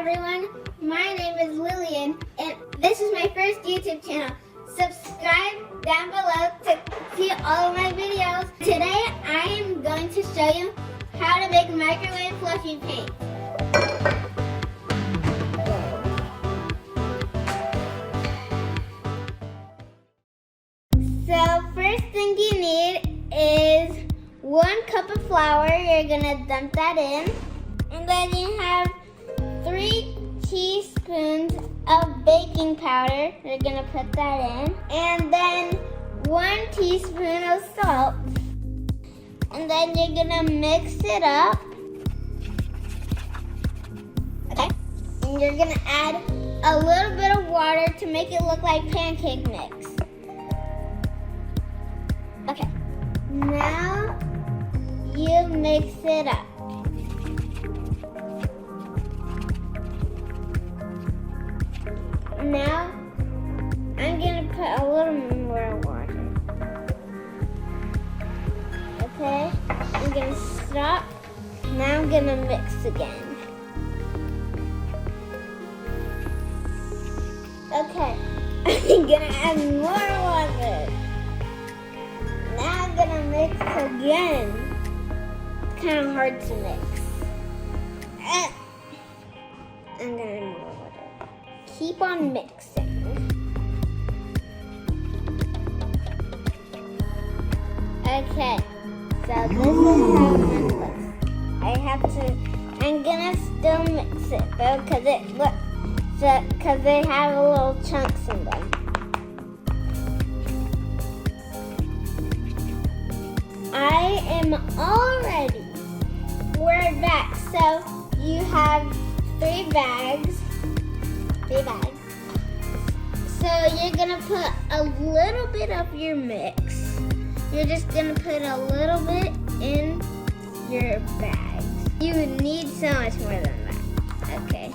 everyone, my name is Lillian and this is my first YouTube channel. Subscribe down below to see all of my videos. Today I am going to show you how to make microwave fluffy paint. So first thing you need is 1 cup of flour. You're gonna dump that in. And then you have 3 teaspoons of baking powder. You're gonna put that in. And then 1 teaspoon of salt. And then you're gonna mix it up. Okay. And you're gonna add a little bit of water to make it look like pancake mix. Okay. Now you mix it up. Now, I'm gonna put a little more water. Okay, I'm gonna stop. Now I'm gonna mix again. Okay, I'm gonna add more water. Now I'm gonna mix again. It's kind of hard to mix. I'm gonna add more water. Keep on mixing. Okay, so this is how it looks. I'm gonna still mix it though, because they have a little chunks in them. I am all ready. We're back. So you have 3 bags. So you're gonna put a little bit of your mix. You're just gonna put a little bit in your bags. You need so much more than that. Okay.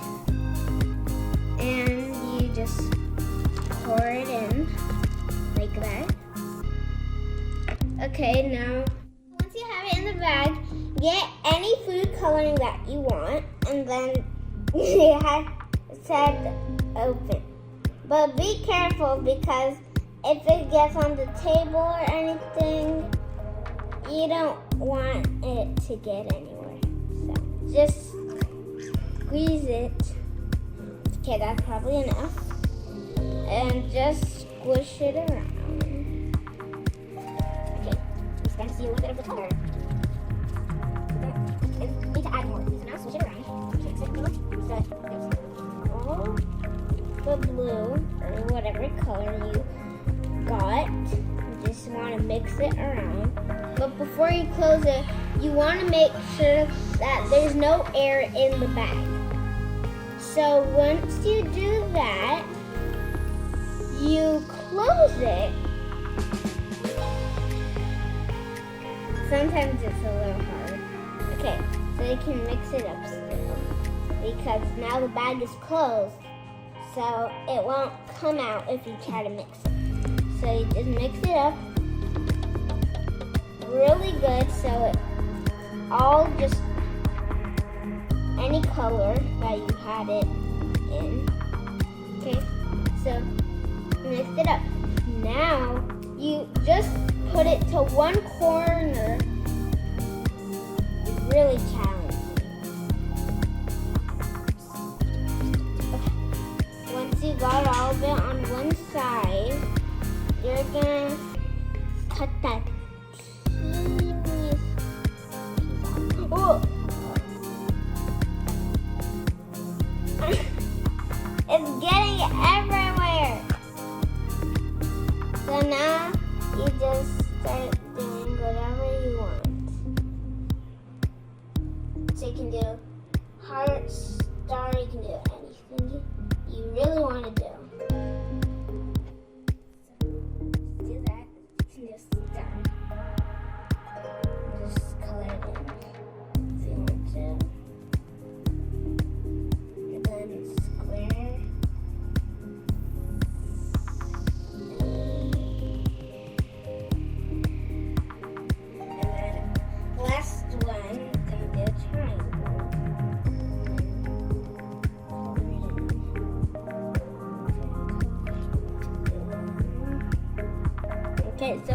And you just pour it in like that. Okay, now once you have it in the bag, get any food coloring that you want, and then you have said open. But be careful because if it gets on the table or anything, you don't want it to get anywhere. So just squeeze it. Okay, that's probably enough. And just squish it around. Okay, I'm starting to see a little bit of the color. And need to add more. So now switch it around. Mix it more. All the blue or whatever color you got. You just want to mix it around. But before you close it, you want to make sure that there's no air in the bag. So once you do that, you close it. Sometimes it's a little hard. Okay, so you can mix it up still. Because now the bag is closed, so it won't come out if you try to mix it. So you just mix it up really good so it all just any color that you had it in. Okay, so mix it up. Now you just put it to one corner. It's really challenging. Once you got all of it on one side, you're gonna cut that teeniest piece off. Oh! It's getting everywhere. So now you just start doing whatever you want.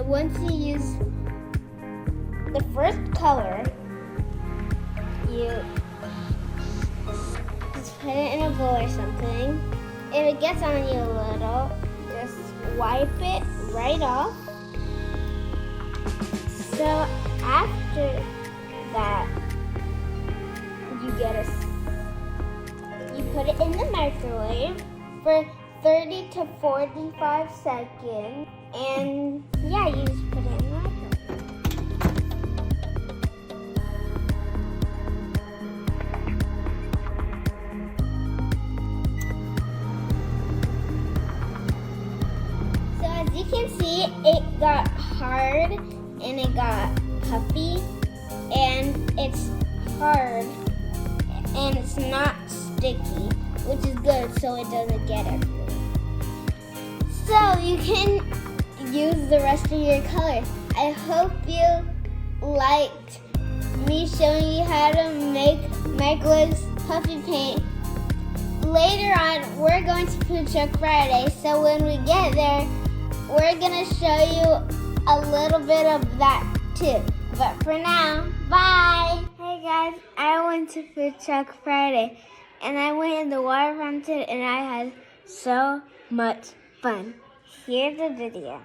once you use the first color, you just put it in a bowl or something. If it gets on you a little, just wipe it right off. So after that, you put it in the microwave for 30 to 45 seconds, and yeah, you just put it in the microwave. So as you can see, it got hard and it got puffy, and it's hard and it's not sticky, which is good so it doesn't get everywhere. So you can use the rest of your colors. I hope you liked me showing you how to make microwave puffy paint. Later on, we're going to Food Truck Friday, so when we get there, we're gonna show you a little bit of that too. But for now, bye! Hey guys, I went to Food Truck Friday and I went in the water fountain and I had so much fun. Here's the video.